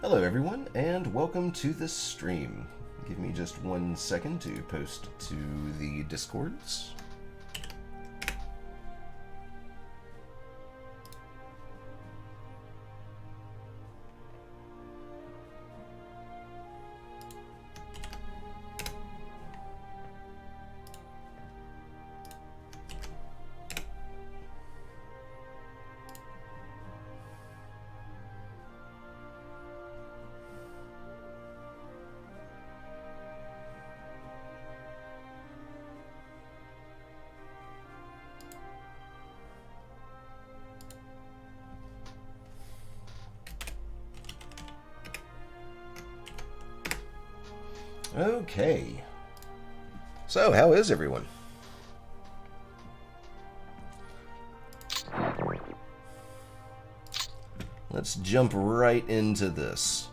Hello everyone, and welcome to this stream. Give me just 1 second to post to the Discords. Okay. So, how is everyone? Let's jump right into this.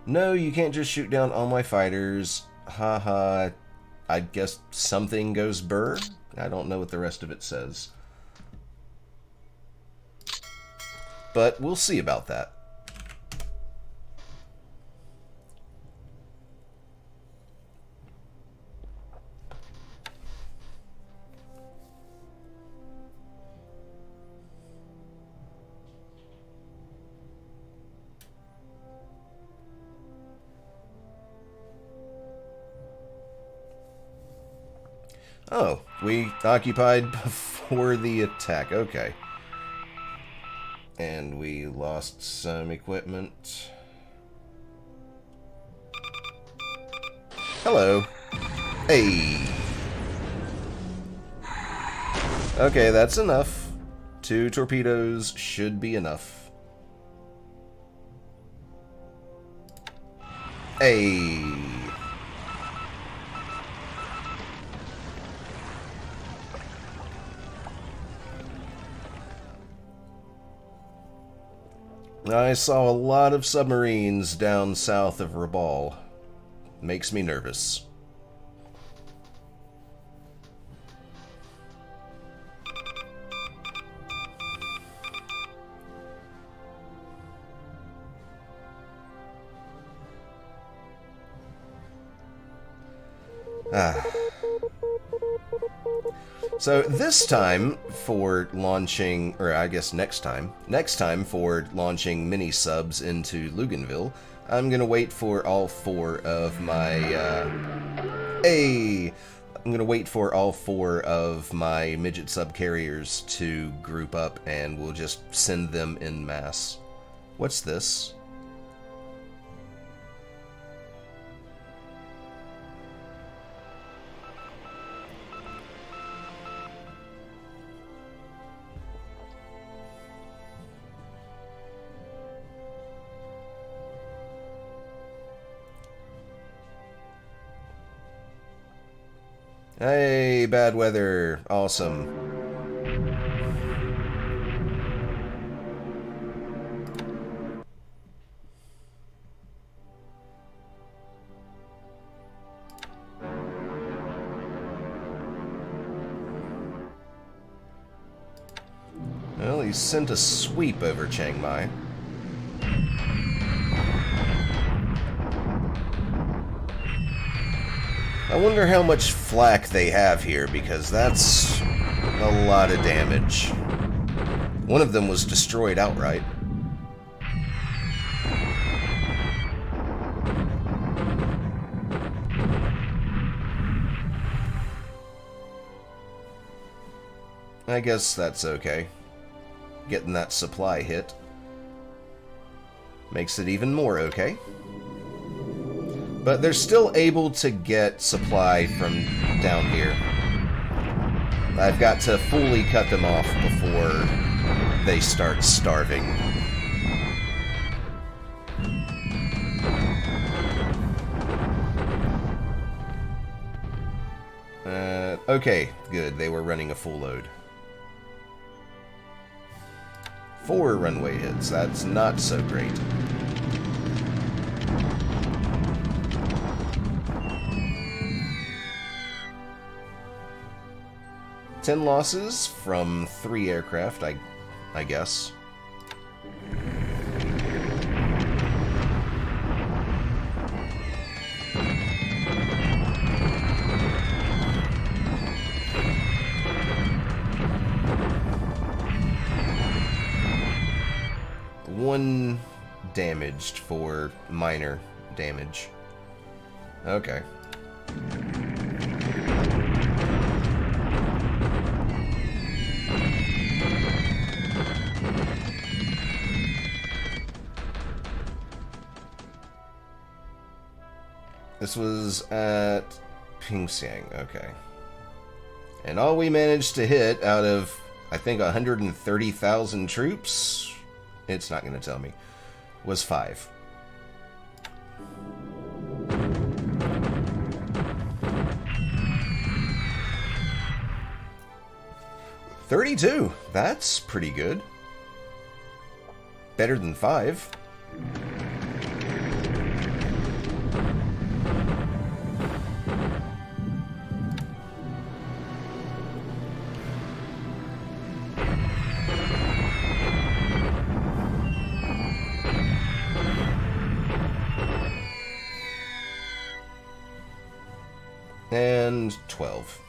No, you can't just shoot down all my fighters. Haha. I guess something goes burr? I don't know what the rest of it says. But we'll see about that. Oh, we occupied before the attack. Okay. And we lost some equipment. Hello. Hey. Okay, that's enough. 2 torpedoes should be enough. Hey. I saw a lot of submarines down south of Rabaul. Makes me nervous. So this time for launching, or I guess next time for launching mini subs into Luganville, I'm gonna wait for all 4 of my, I'm gonna wait for all 4 of my midget subcarriers to group up, and we'll just send them en masse. What's this? Hey, bad weather. Awesome. Well, he sent a sweep over Chiang Mai. I wonder how much flak they have here, because that's a lot of damage. One of them was destroyed outright. I guess that's okay. Getting that supply hit makes it even more okay. But they're still able to get supply from down here. I've got to fully cut them off before they start starving. Okay, good. They were running a full load. 4 runway hits. That's not so great. 10 losses from 3 aircraft, I guess. 1 damaged for minor damage. Okay. This was at Pingxiang, okay. And all we managed to hit out of, I think, 130,000 troops, it's not going to tell me, was 5. $32. That's pretty good. Better than 5. And 12.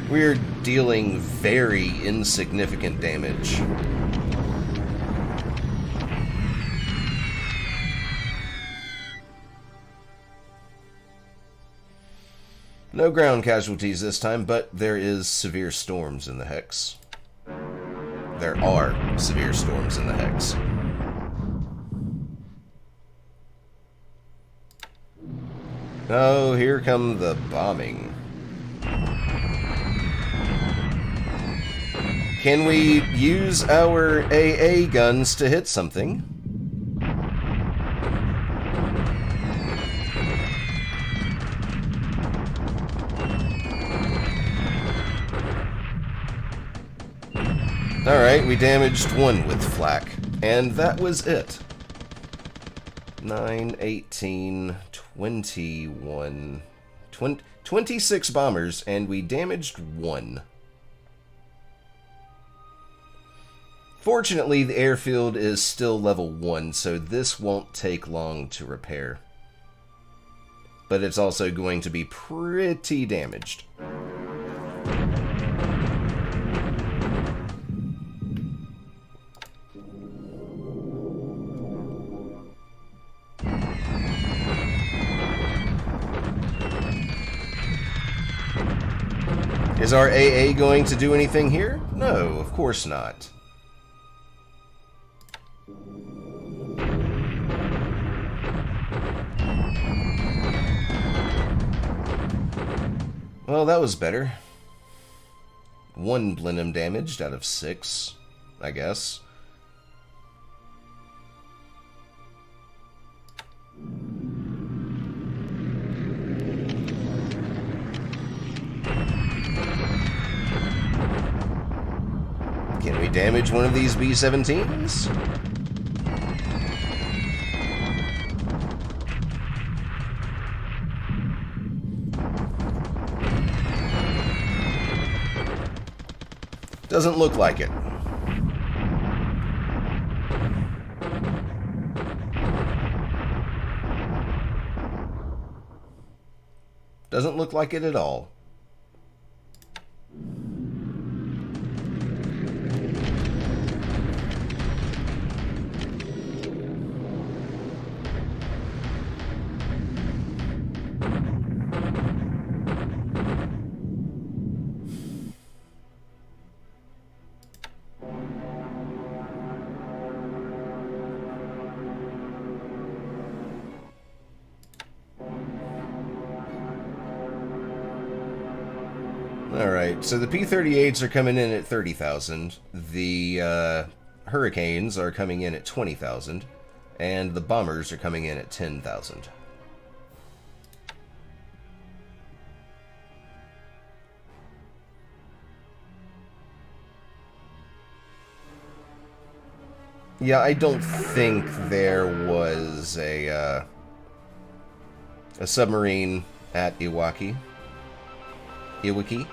We're dealing very insignificant damage. No ground casualties this time, but there is severe storms in the Hex. There are severe storms in the Hex. Oh, here come the bombing. Can we use our AA guns to hit something? Alright, we damaged 1 with flak, and that was it. 9, 18, 21, 26 bombers, and we damaged 1. Fortunately, the airfield is still level 1, so this won't take long to repair. But it's also going to be pretty damaged. Is our AA going to do anything here? No, of course not. Well, that was better. 1 Blenheim damaged out of 6, I guess. Can we damage one of these B-17s? Doesn't look like it. Doesn't look like it at all. Alright, so the P-38s are coming in at 30,000, the Hurricanes are coming in at 20,000, and the Bombers are coming in at 10,000. Yeah, I don't think there was a submarine at Iwaki. Iwaki.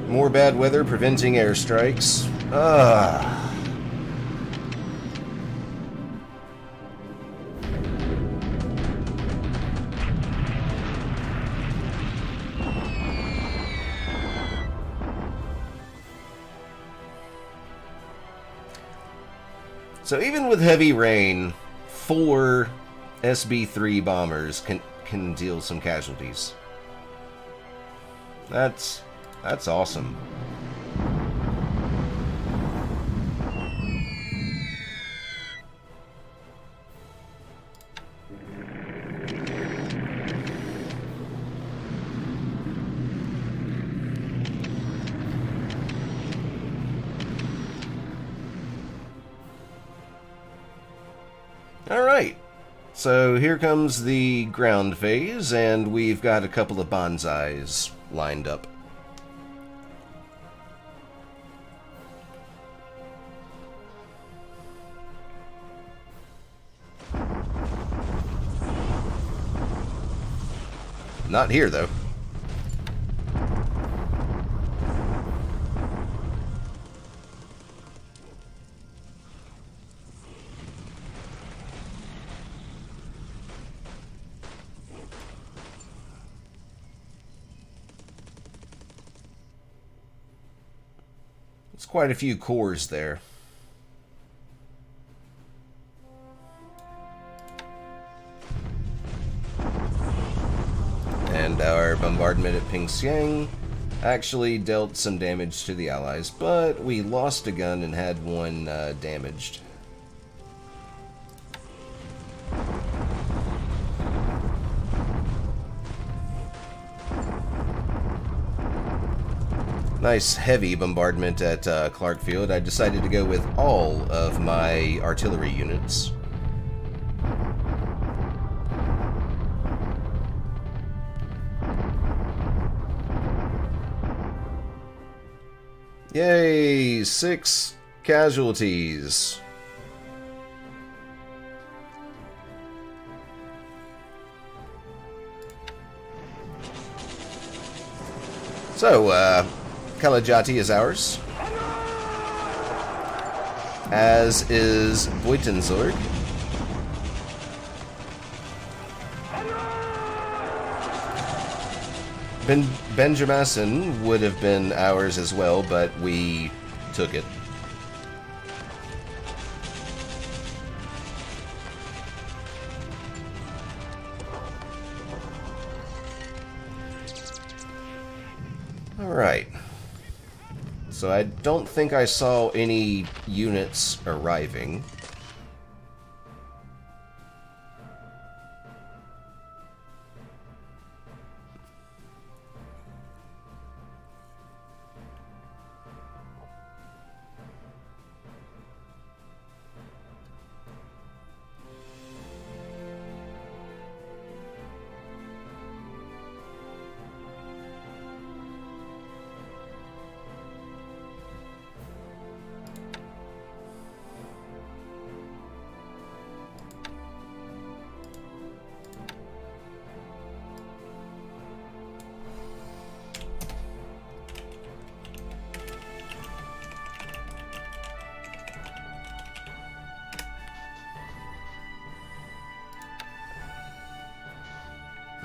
More bad weather preventing airstrikes. Ugh. So even with heavy rain, 4 SB-3 bombers can deal some casualties. That's awesome. Alright, so here comes the ground phase, and we've got a couple of bonsais lined up. Not here, though. It's quite a few cores there. And our bombardment at Pingxiang actually dealt some damage to the Allies, but we lost a gun and had one damaged. Nice heavy bombardment at Clarkfield. I decided to go with all of my artillery units. Yay! 6 casualties. So, Kalajati is ours, as is Buitenzorg. Benjamin would have been ours as well, but we took it. Alright. So I don't think I saw any units arriving.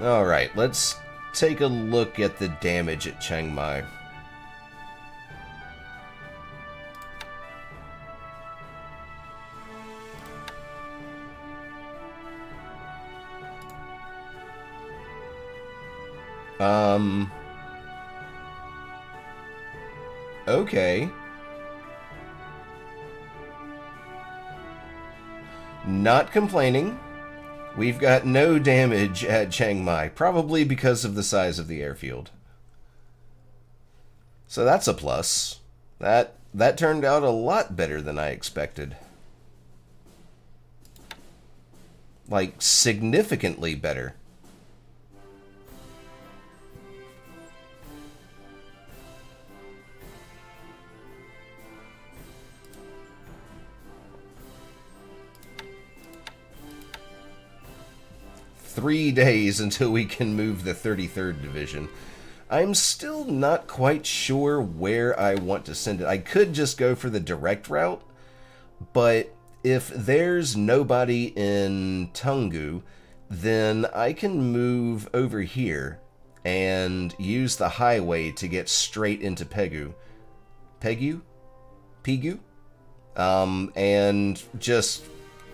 Alright, let's take a look at the damage at Chiang Mai. Okay. Not complaining. We've got no damage at Chiang Mai, probably because of the size of the airfield. So that's a plus. That turned out a lot better than I expected. Like, significantly better. Three days until we can move the 33rd Division. I'm still not quite sure where I want to send it. I could just go for the direct route, but if there's nobody in Toungoo, then I can move over here and use the highway to get straight into Pegu. Pegu? And just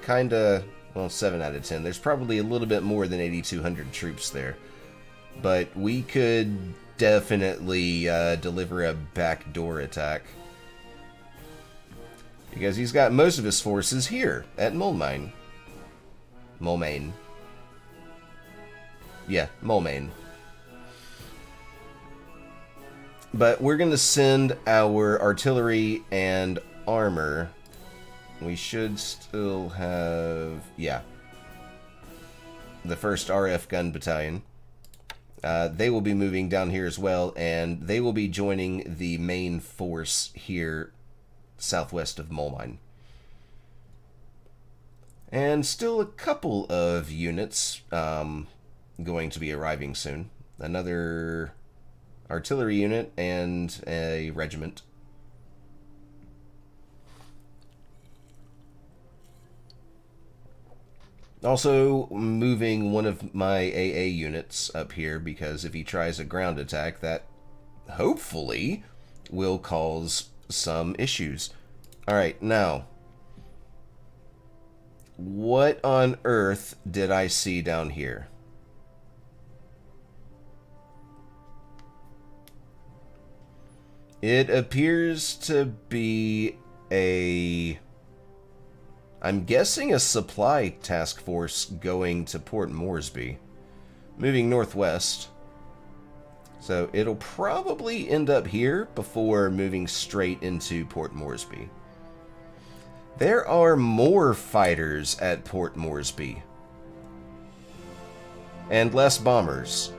kind of, well, 7 out of 10. There's probably a little bit more than 8,200 troops there. But we could definitely deliver a backdoor attack. Because he's got most of his forces here at Moulmein. Moulmein. Yeah, Moulmein. But we're going to send our artillery and armor. We should still have, yeah, the 1st RF Gun Battalion. They will be moving down here as well, and they will be joining the main force here southwest of Moulmein. And still a couple of units going to be arriving soon. Another artillery unit and a regiment. Also moving one of my AA units up here because if he tries a ground attack, that hopefully will cause some issues. Alright, now, what on earth did I see down here? It appears to be I'm guessing a supply task force going to Port Moresby. Moving northwest. So it'll probably end up here before moving straight into Port Moresby. There are more fighters at Port Moresby. And less bombers.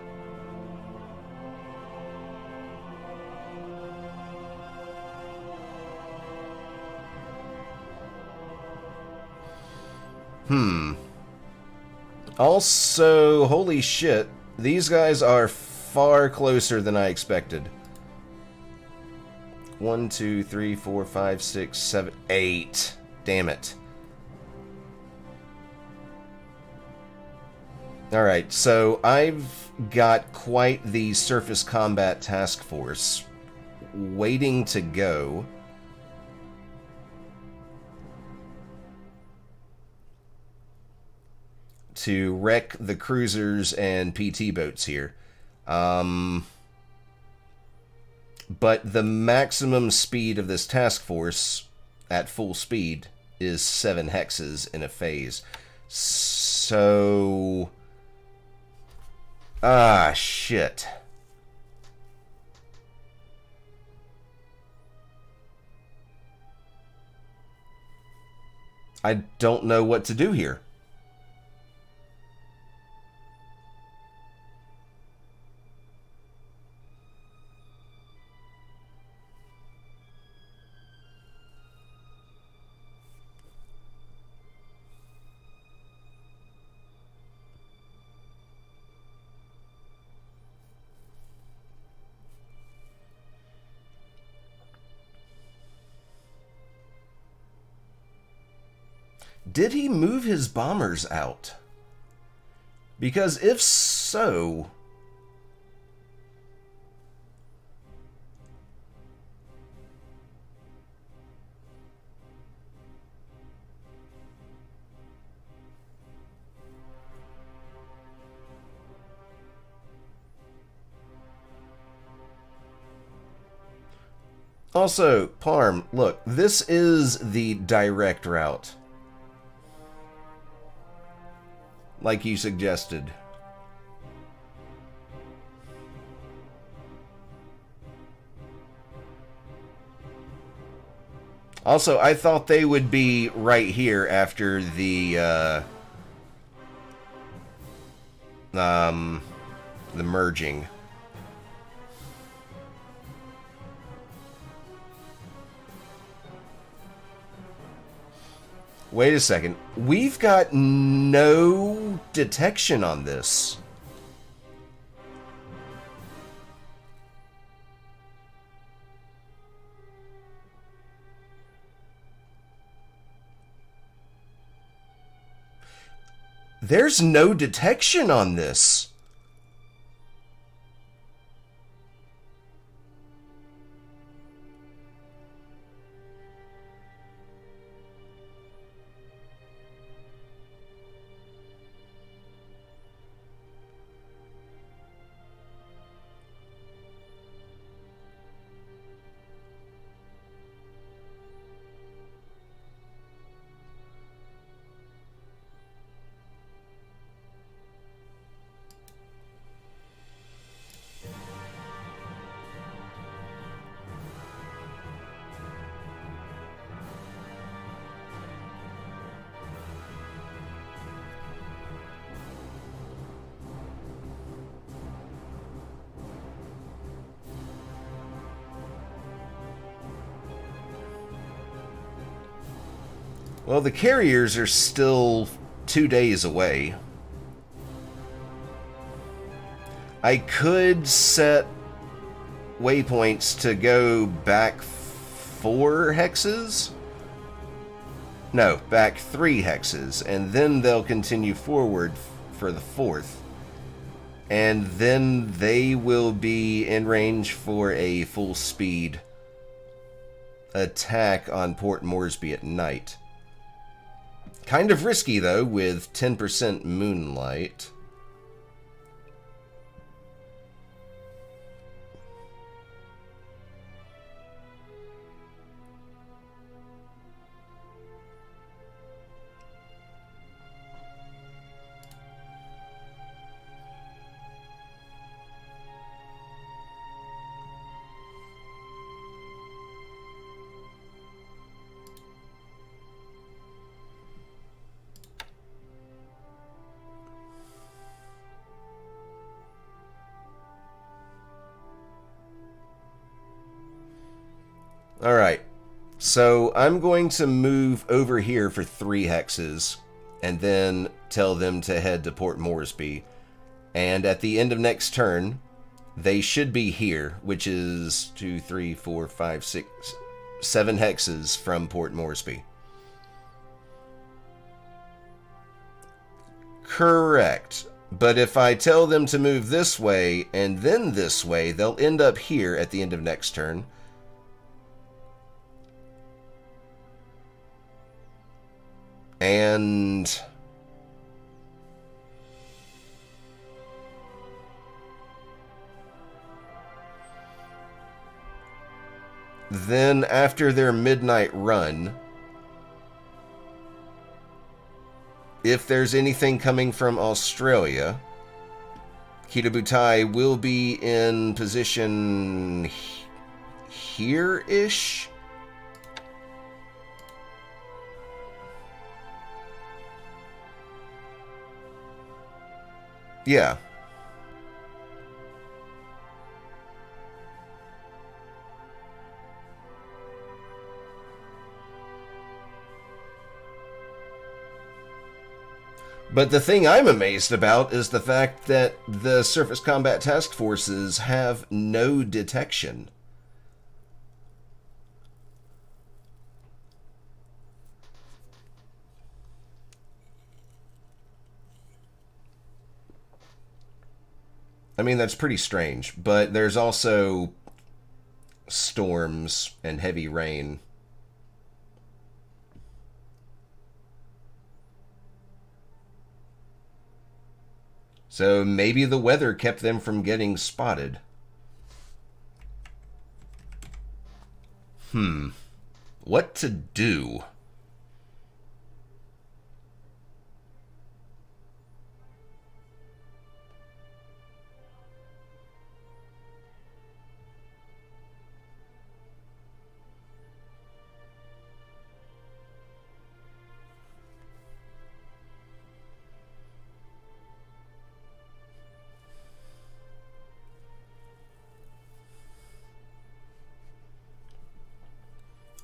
Also, holy shit, these guys are far closer than I expected. 1, 2, 3, 4, 5, 6, 7, 8. Damn it. Alright, so I've got quite the surface combat task force waiting to go. To wreck the cruisers and PT boats here. But the maximum speed of this task force at full speed is 7 hexes in a phase. So... shit. I don't know what to do here. Did he move his bombers out? Because if so... Also, Parm, look, this is the direct route. Like you suggested. Also, I thought they would be right here after the merging. Wait a second. We've got no detection on this. There's no detection on this. Well, the carriers are still 2 days away. I could set waypoints to go back 4 hexes? No, back 3 hexes, and then they'll continue forward for the 4th. And then they will be in range for a full speed attack on Port Moresby at night. Kind of risky, though, with 10% moonlight. Alright, so I'm going to move over here for 3 hexes and then tell them to head to Port Moresby. And at the end of next turn, they should be here, which is 2, 3, 4, 5, 6, 7 hexes from Port Moresby. Correct. But if I tell them to move this way and then this way, they'll end up here at the end of next turn. And then after their midnight run, if there's anything coming from Australia, Kitabutai will be in position here-ish. Yeah. But the thing I'm amazed about is the fact that the Surface Combat Task Forces have no detection. I mean, that's pretty strange, but there's also storms and heavy rain. So maybe the weather kept them from getting spotted. What to do?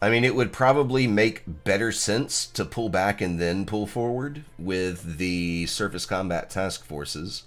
I mean, it would probably make better sense to pull back and then pull forward with the Surface Combat Task Forces.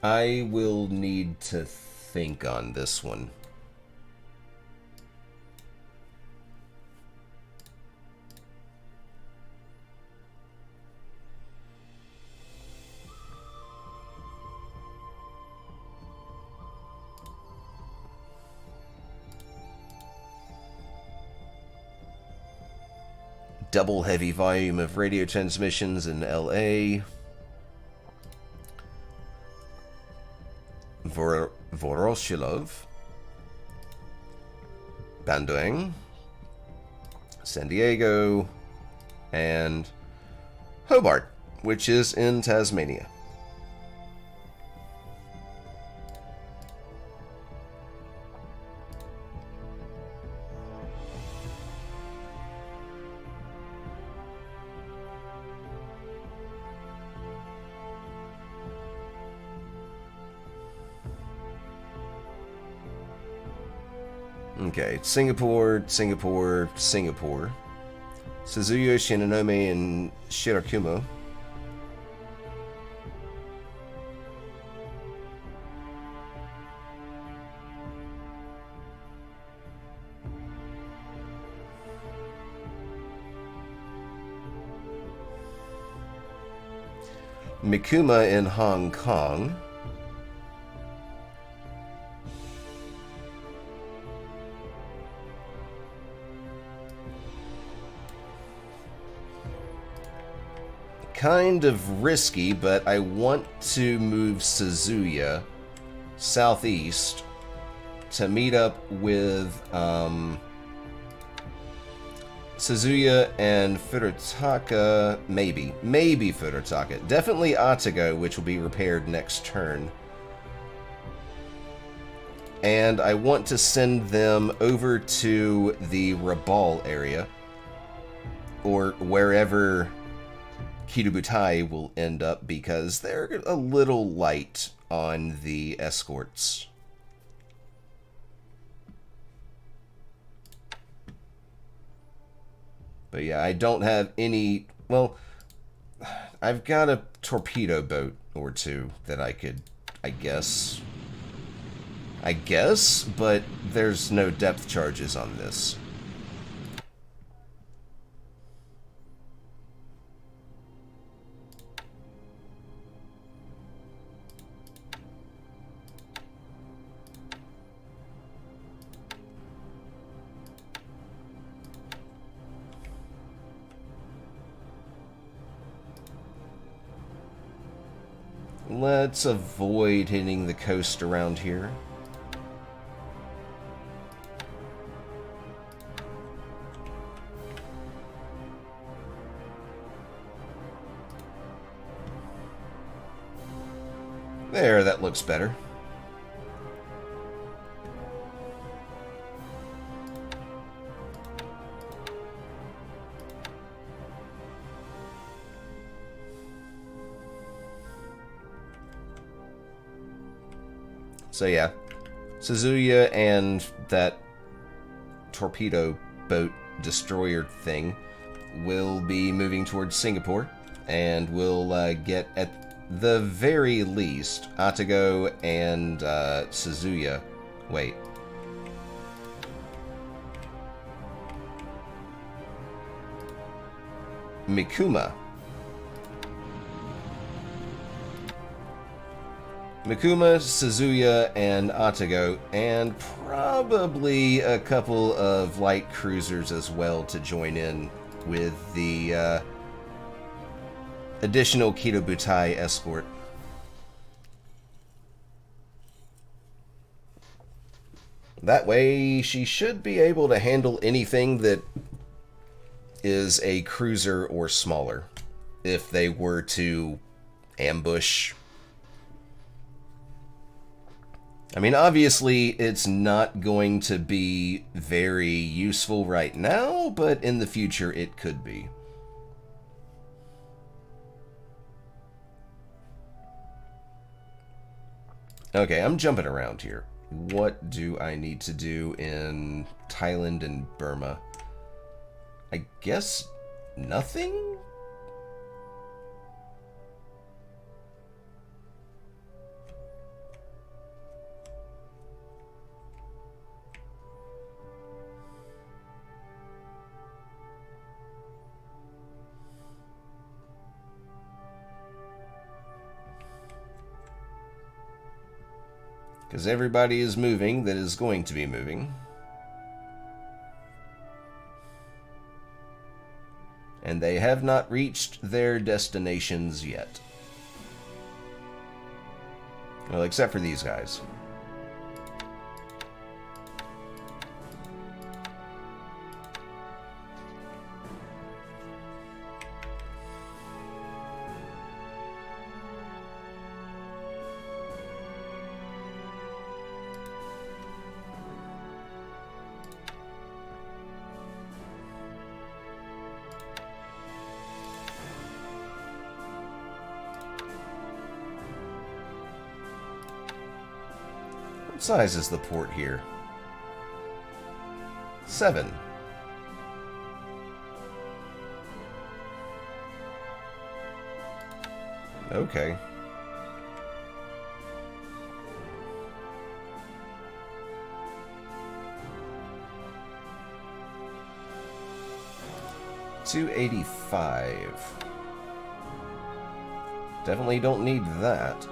I will need to think on this one. double heavy volume of radio transmissions in LA. Voroshilov, Bandung, San Diego, and Hobart, which is in Tasmania. Okay, Singapore, Singapore, Singapore. Suzuya, Shinonome, and Shirakumo. Mikuma in Hong Kong. Kind of risky, but I want to move Suzuya southeast to meet up with Suzuya and Furutaka, maybe Furutaka. Definitely Atago, which will be repaired next turn. And I want to send them over to the Rabal area, or wherever Kidobutai will end up, because they're a little light on the escorts. But yeah, I don't have any... Well, I've got a torpedo boat or two that I could, I guess, but there's no depth charges on this. Let's avoid hitting the coast around here. There, that looks better. So yeah, Suzuya and that torpedo boat destroyer thing will be moving towards Singapore, and we'll get, at the very least, Atago and Suzuya. Wait. Mikuma, Suzuya, and Atago, and probably a couple of light cruisers as well to join in with the additional Kidobutai escort. That way, she should be able to handle anything that is a cruiser or smaller, if they were to ambush. I mean, obviously, it's not going to be very useful right now, but in the future, it could be. Okay, I'm jumping around here. What do I need to do in Thailand and Burma? I guess nothing? Because everybody is moving that is going to be moving. And they have not reached their destinations yet. Well, except for these guys. What size is the port here? 7. Okay. $285. Definitely don't need that.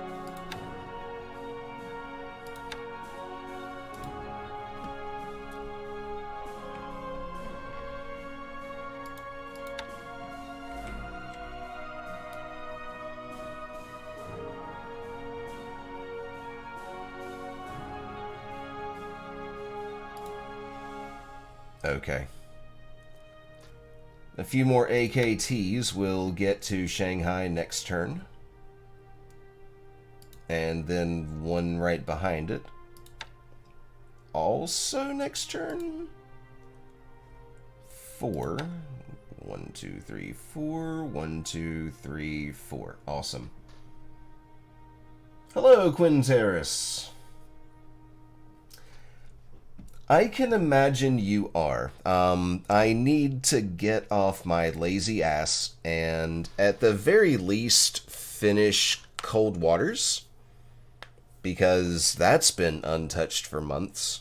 Okay. A few more AKTs will get to Shanghai next turn. And then one right behind it. Also next turn? 4. 1, 2, 3, 4. 1, 2, 3, 4. Awesome. Hello, Quinteris. I can imagine you are. I need to get off my lazy ass and, at the very least, finish Cold Waters, because that's been untouched for months.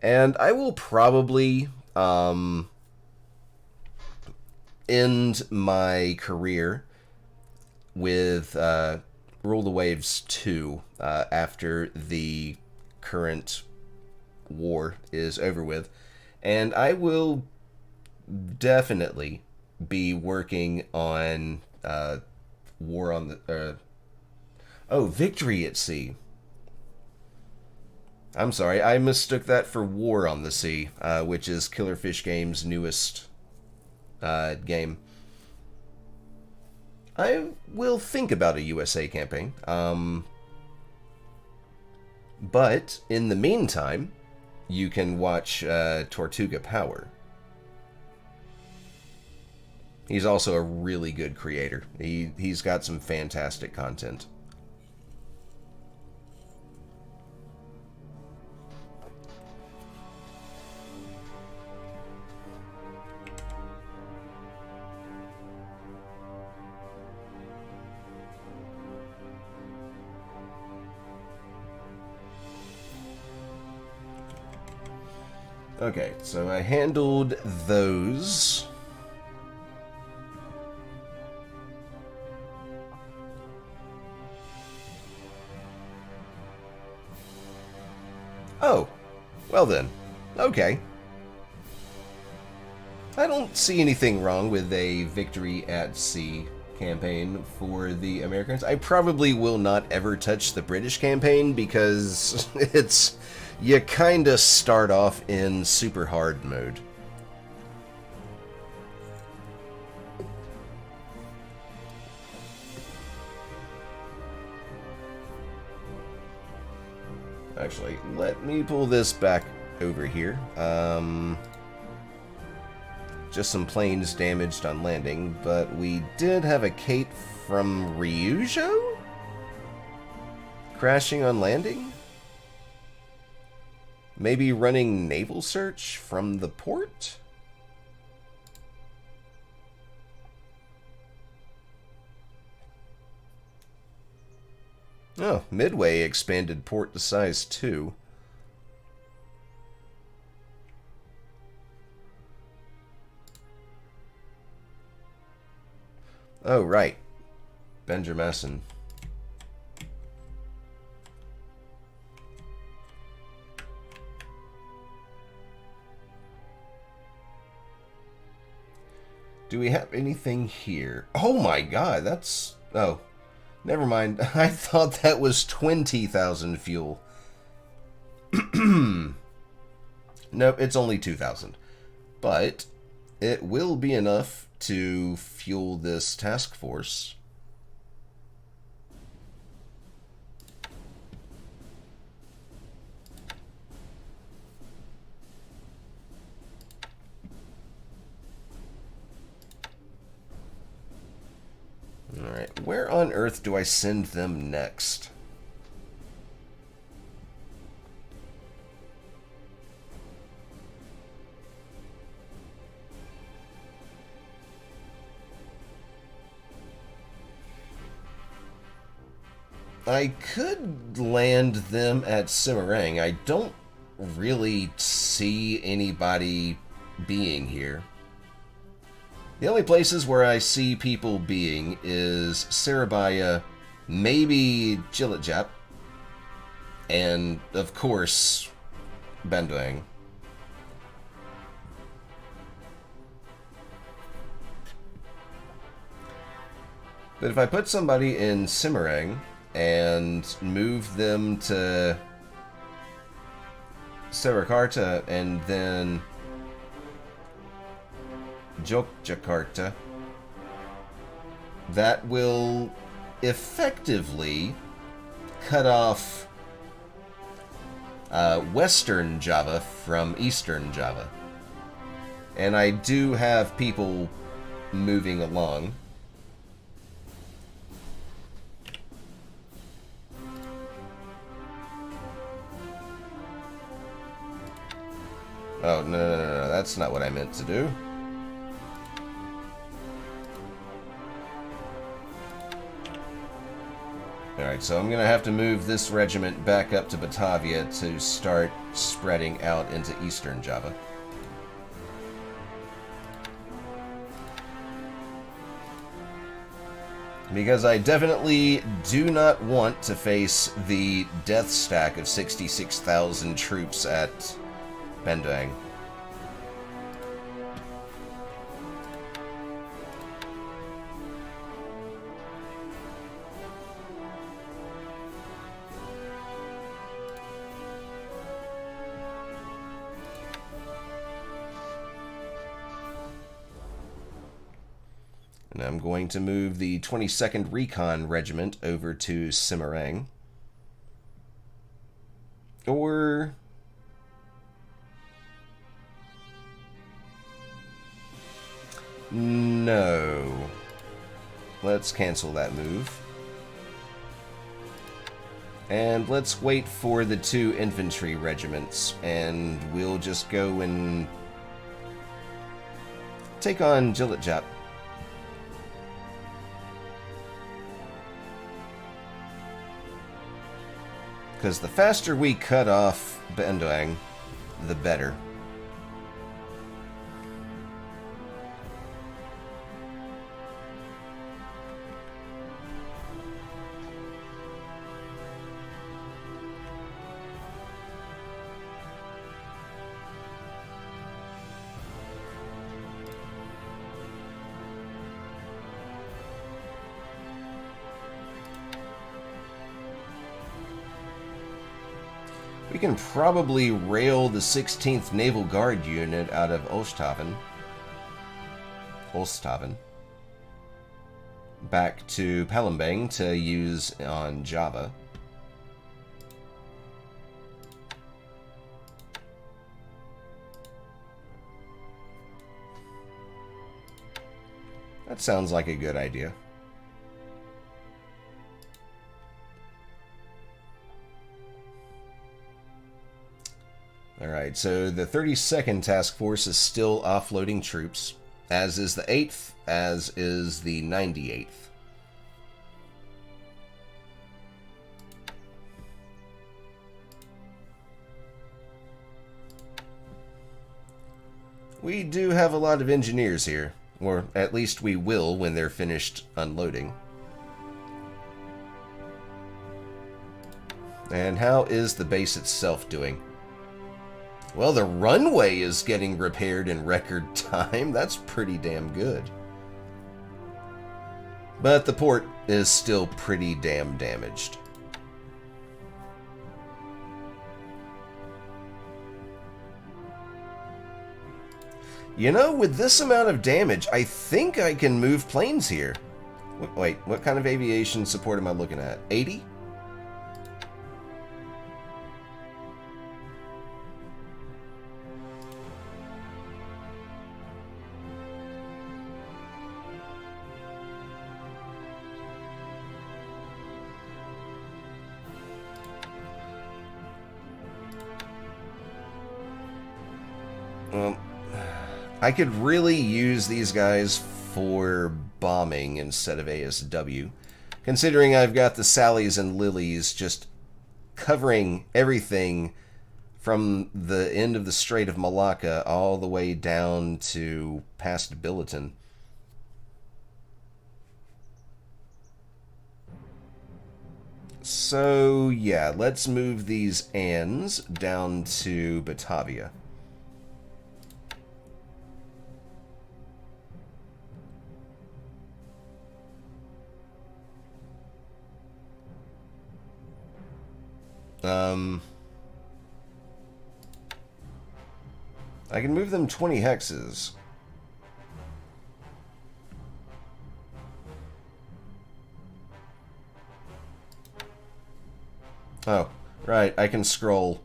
And I will probably end my career with Rule the Waves 2 after the current war is over with, and I will definitely be working on War on the Victory at Sea. I'm sorry, I mistook that for War on the Sea, which is Killer Fish Games' newest game. I will think about a USA campaign, but in the meantime, you can watch Tortuga Power. He's also a really good creator. He's got some fantastic content. Okay, so I handled those. Oh, well then. Okay. I don't see anything wrong with a Victory at Sea campaign for the Americans. I probably will not ever touch the British campaign because it's... you kinda start off in super hard mode. Actually, let me pull this back over here. Just some planes damaged on landing, but we did have a Kate from Ryujo crashing on landing? Maybe running naval search from the port? Oh, Midway expanded port to size 2. Oh, right. Benjamin. Do we have anything here? Oh my god, that's... Oh, never mind. I thought that was 20,000 fuel. Nope, it's only 2,000. But it will be enough to fuel this task force. Alright, where on earth do I send them next? I could land them at Semarang. I don't really see anybody being here. The only places where I see people being is Surabaya, maybe Cilacap, and, of course, Bandung. But if I put somebody in Semarang and move them to Surakarta and then Yogyakarta, that will effectively cut off Western Java from Eastern Java. And I do have people moving along. Oh, no, that's not what I meant to do. Alright, so I'm going to have to move this regiment back up to Batavia to start spreading out into Eastern Java. Because I definitely do not want to face the death stack of 66,000 troops at Bandung. And I'm going to move the 22nd Recon Regiment over to Semarang. Or... no. Let's cancel that move. And let's wait for the 2 infantry regiments, and we'll just go and take on Cilacap. Because the faster we cut off Bandung, the better. We can probably rail the 16th Naval Guard unit out of Osthaven back to Palembang to use on Java. That sounds like a good idea. Alright, so the 32nd Task Force is still offloading troops, as is the 8th, as is the 98th. We do have a lot of engineers here, or at least we will when they're finished unloading. And how is the base itself doing? Well, the runway is getting repaired in record time. That's pretty damn good. But the port is still pretty damn damaged. You know, with this amount of damage, I think I can move planes here. Wait, what kind of aviation support am I looking at? 80? Well, I could really use these guys for bombing instead of ASW, considering I've got the Sallys and Lilies just covering everything from the end of the Strait of Malacca all the way down to past Billiton. So, yeah, let's move these Anns down to Batavia. I can move them 20 hexes. Oh, right, I can scroll.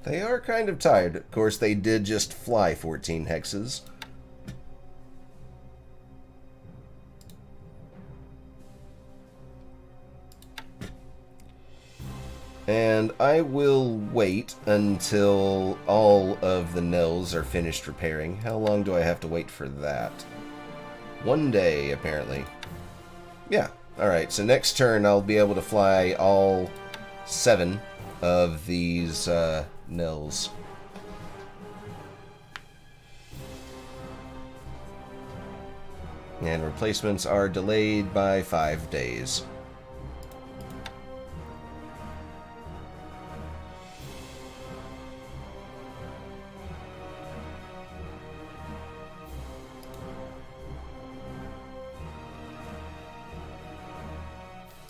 They are kind of tired. Of course, they did just fly 14 hexes. And I will wait until all of the Nels are finished repairing. How long do I have to wait for that? 1 day, apparently. Yeah, alright, so next turn I'll be able to fly all 7 of these Nels. And replacements are delayed by 5 days.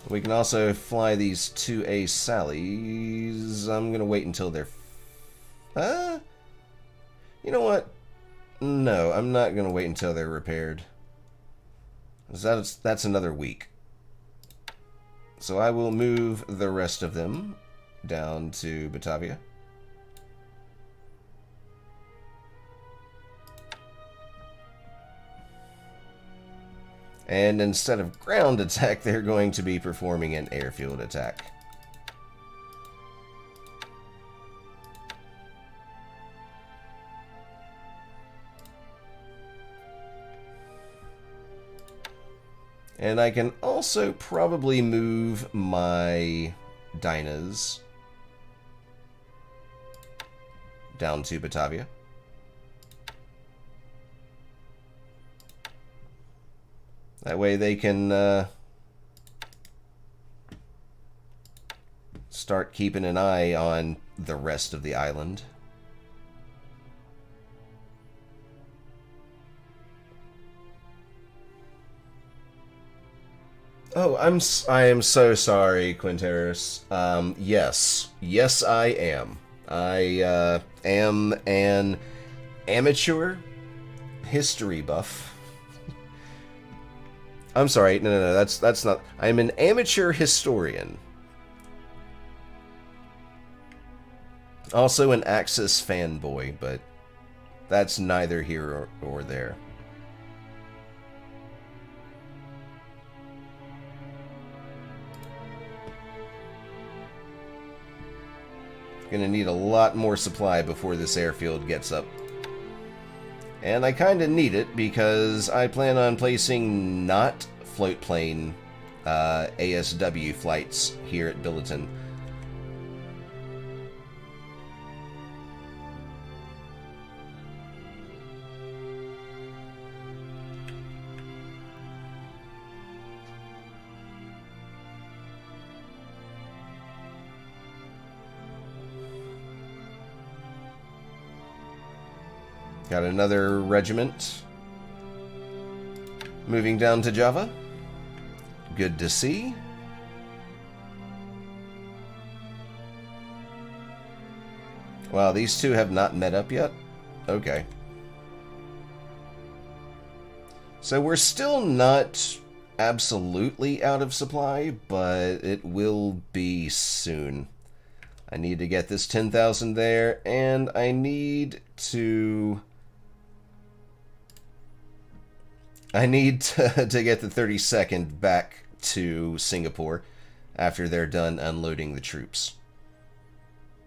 We can also fly these 2A Sallys. I'm going to wait until they're... You know what? No, I'm not going to wait until they're repaired. That's another week. So I will move the rest of them down to Batavia. And instead of ground attack, they're going to be performing an airfield attack. And I can also probably move my Dynas down to Batavia. That way they can start keeping an eye on the rest of the island. Oh, I am so sorry, Quinteris. Yes. Yes, I am. I am an amateur history buff. I'm sorry, no, that's not... I'm an amateur historian. Also an Axis fanboy, but that's neither here or there. Gonna need a lot more supply before this airfield gets up. And I kinda need it because I plan on placing not float plane ASW flights here at Billiton. Got another regiment moving down to Java. Good to see. Wow, these two have not met up yet? Okay. So we're still not absolutely out of supply, but it will be soon. I need to get this 10,000 there, and I need to get the 32nd back to Singapore after they're done unloading the troops.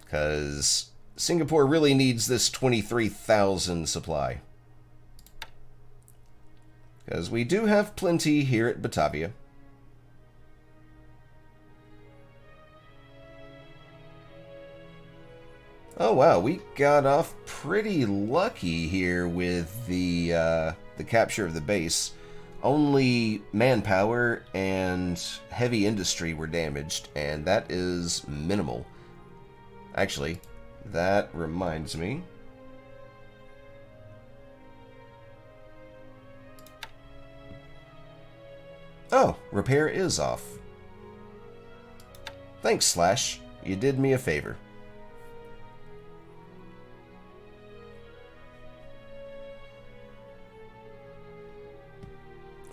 Because Singapore really needs this 23,000 supply. Because we do have plenty here at Batavia. Oh wow, we got off pretty lucky here with the capture of the base. Only manpower and heavy industry were damaged, and that is minimal. Actually, that reminds me. Oh, repair is off. Thanks, Slash. You did me a favor.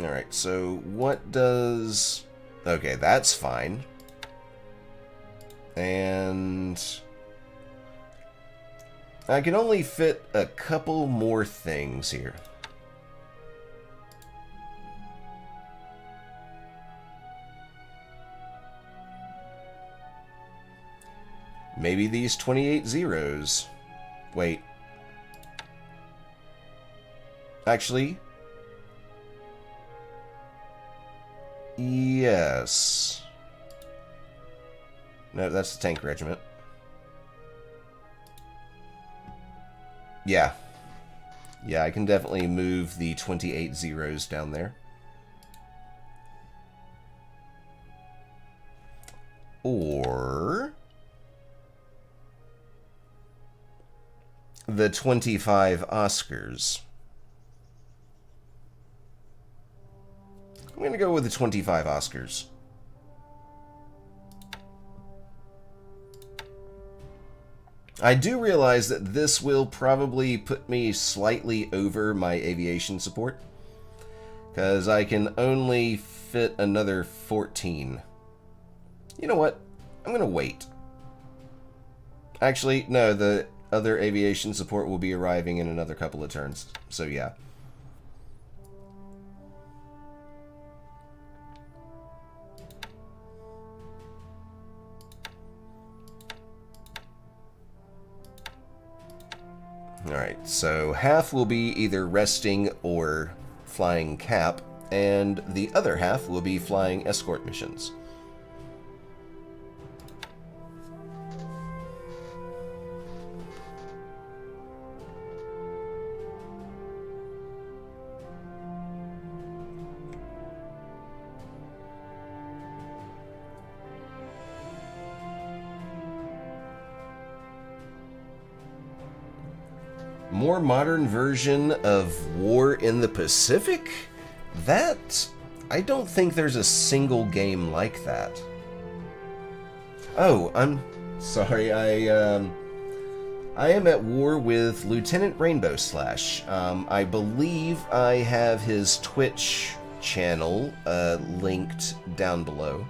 Alright, so what does... Okay, that's fine. And... I can only fit a couple more things here. Maybe these 28 zeros. Wait. Actually... Yes. No, that's the tank regiment. Yeah. Yeah, I can definitely move the 28 zeros down there. Or... the 25 Oscars. I'm going to go with the 25 Oscars. I do realize that this will probably put me slightly over my aviation support, because I can only fit another 14. You know what? I'm going to wait. Actually, no, the other aviation support will be arriving in another couple of turns, so yeah. Alright, so half will be either resting or flying cap, and the other half will be flying escort missions. More modern version of War in the Pacific? That... I don't think there's a single game like that. Oh, I'm sorry, I am at war with Lieutenant Rainbow Slash. I believe I have his Twitch channel linked down below.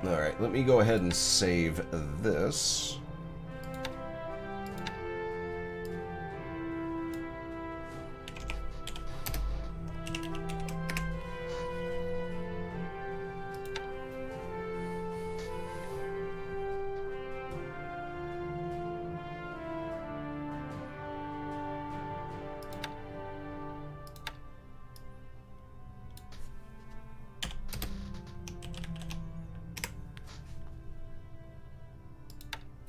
Alright, let me go ahead and save this.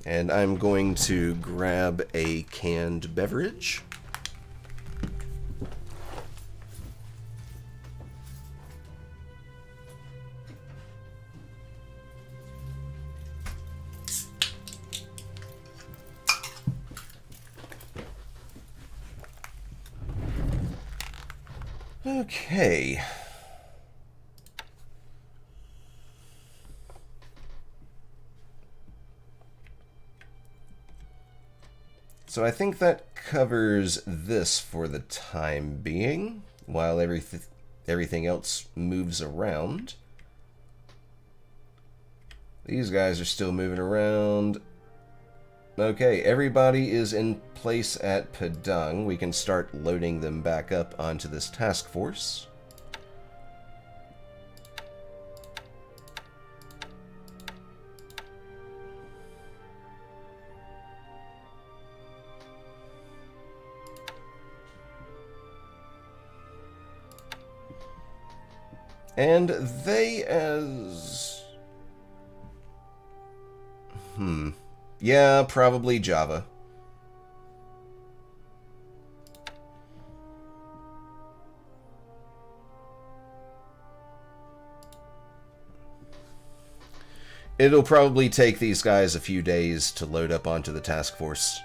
And I'm going to grab a canned beverage. Okay. So I think that covers this for the time being, while everything else moves around. These guys are still moving around. Okay, everybody is in place at Padang. We can start loading them back up onto this task force. And they as... Yeah, probably Java. It'll probably take these guys a few days to load up onto the task force.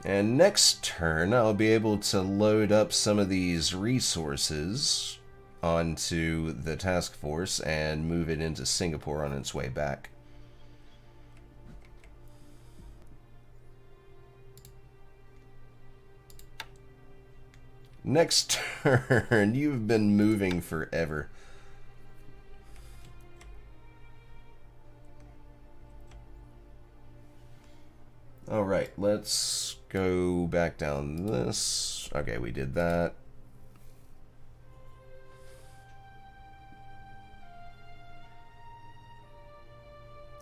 And next turn, I'll be able to load up some of these resources onto the task force and move it into Singapore on its way back. Next turn, you've been moving forever. Alright, let's go back down this. Okay, we did that.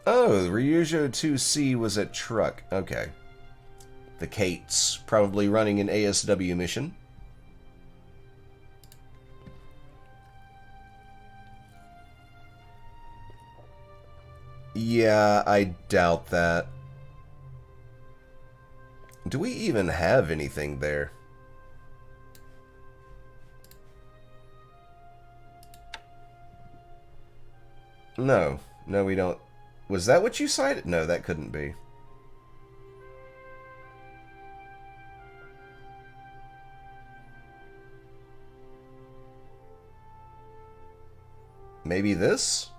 Oh, the Ryujo 2C was at Truck. Okay. The Kate's probably running an ASW mission. Yeah, I doubt that. Do we even have anything there? No. No, we don't. Was that what you cited? No, that couldn't be. Maybe this?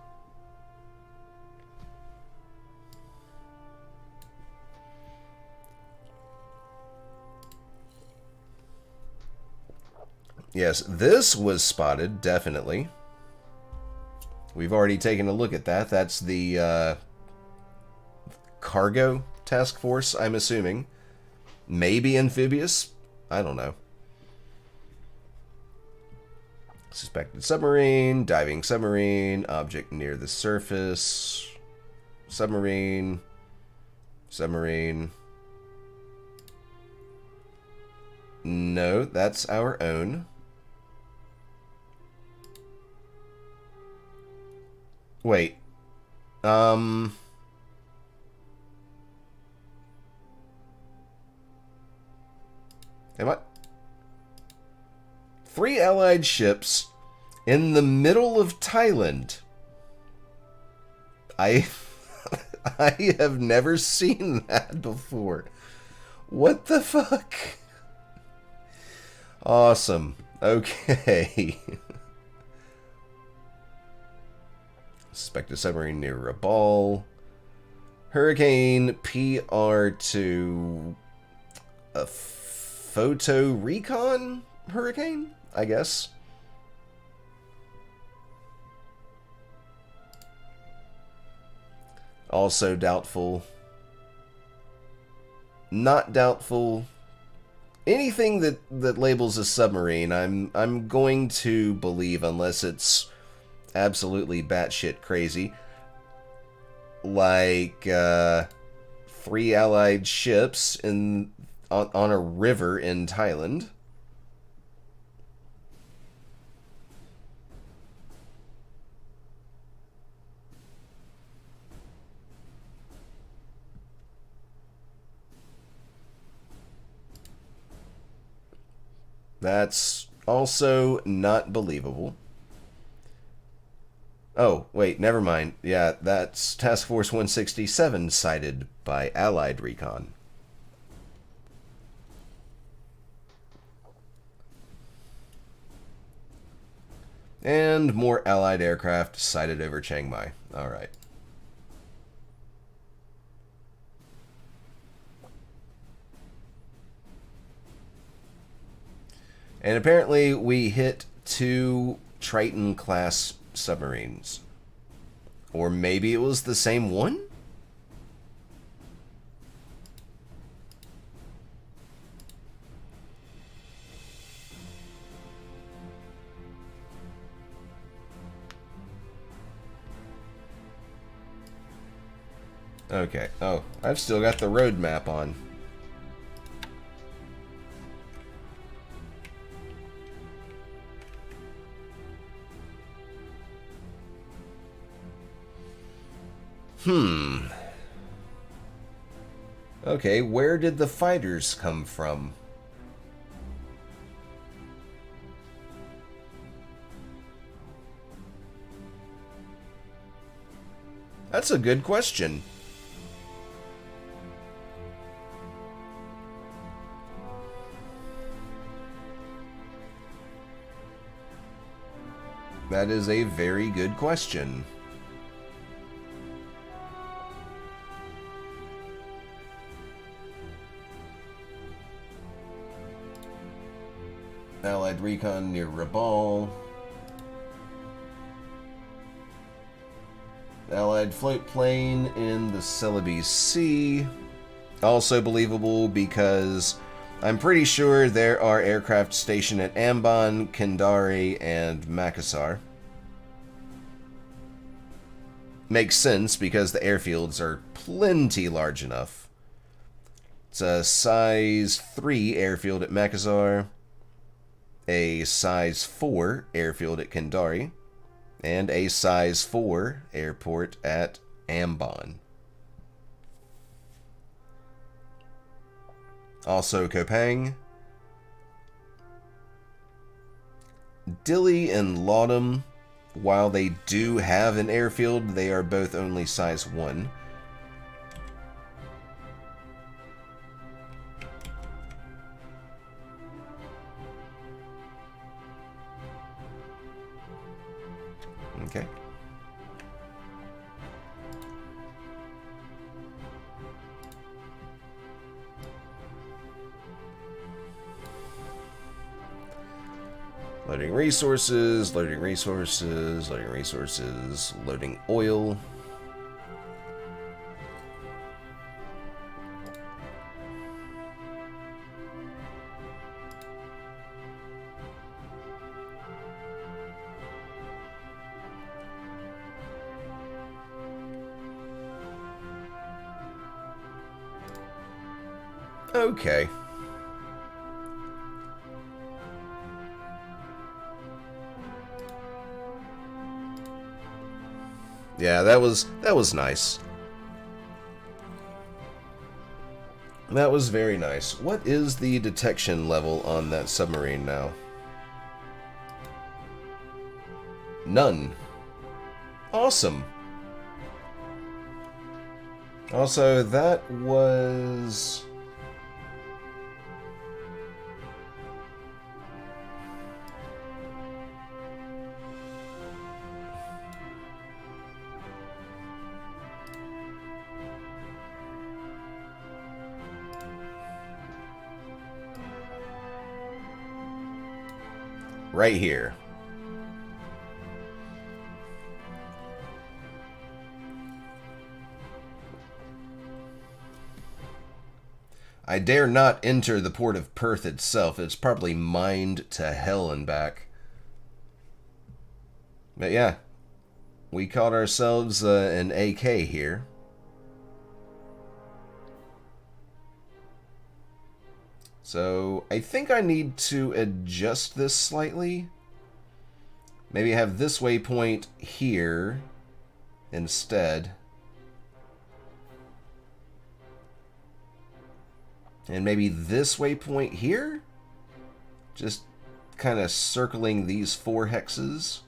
Yes, this was spotted, definitely. We've already taken a look at that. That's the cargo task force, I'm assuming. Maybe amphibious? I don't know. Suspected submarine, diving submarine, object near the surface, submarine, submarine. No, that's our own. Wait. Am I? 3 allied ships in the middle of Thailand. I have never seen that before. What the fuck? Awesome. Okay. Suspected submarine near Rabaul. Hurricane PR2. A photo recon hurricane, I guess. Also doubtful. Not doubtful. Anything that labels a submarine, I'm going to believe unless it's absolutely batshit crazy. Like 3 Allied ships on a river in Thailand. That's also not believable. Oh, wait, never mind. Yeah, that's Task Force 167 cited by Allied Recon. And more Allied aircraft sighted over Chiang Mai. Alright. And apparently we hit 2 Triton-class submarines. Or maybe it was the same one? Okay. Oh, I've still got the road map on. Okay, where did the fighters come from? That's a good question. That is a very good question. Allied recon near Rabaul. Allied float plane in the Celebes Sea. Also believable because I'm pretty sure there are aircraft stationed at Ambon, Kendari, and Makassar. Makes sense because the airfields are plenty large enough. It's a size 3 airfield at Makassar, a size 4 airfield at Kendari, and a size 4 airport at Ambon. Also Kopang. Dili and Laudum, while they do have an airfield, they are both only size 1. Okay. Loading resources, loading resources, loading resources, loading oil. Okay. Yeah, that was nice. That was very nice. What is the detection level on that submarine now? None. Awesome. Also, that was... right here. I dare not enter the port of Perth itself. It's probably mined to hell and back. But yeah, we caught ourselves an AK here. So I think I need to adjust this slightly. Maybe have this waypoint here instead. And maybe this waypoint here? Just kind of circling these 4 hexes.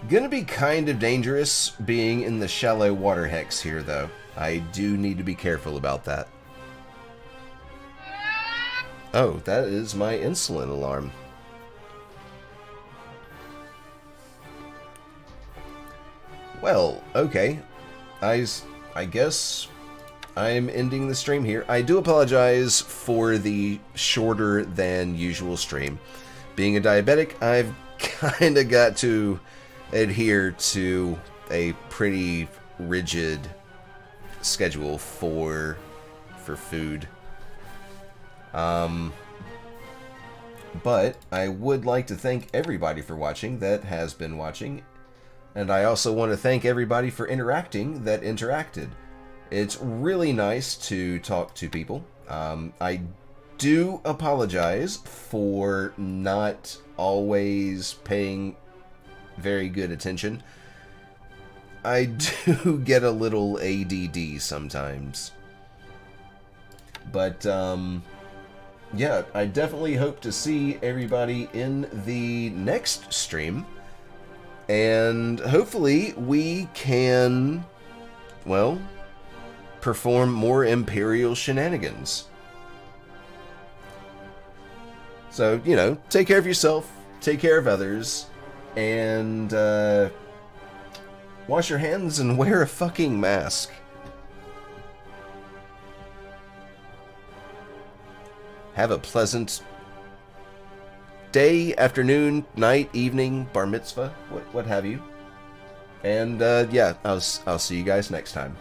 Gonna be kind of dangerous being in the shallow water hex here, though. I do need to be careful about that. Oh, that is my insulin alarm. Well, okay. I guess I'm ending the stream here. I do apologize for the shorter than usual stream. Being a diabetic, I've kind of got to adhere to a pretty rigid schedule for food. But I would like to thank everybody for watching that has been watching, and I also want to thank everybody for interacting that interacted. It's really nice to talk to people. I do apologize for not always paying very good attention. I do get a little ADD sometimes. But, yeah, I definitely hope to see everybody in the next stream. And hopefully we can, well, perform more Imperial shenanigans. So, you know, take care of yourself, take care of others, and wash your hands and wear a fucking mask. Have a pleasant day, afternoon, night, evening, bar mitzvah, what have you. And yeah, I'll see you guys next time.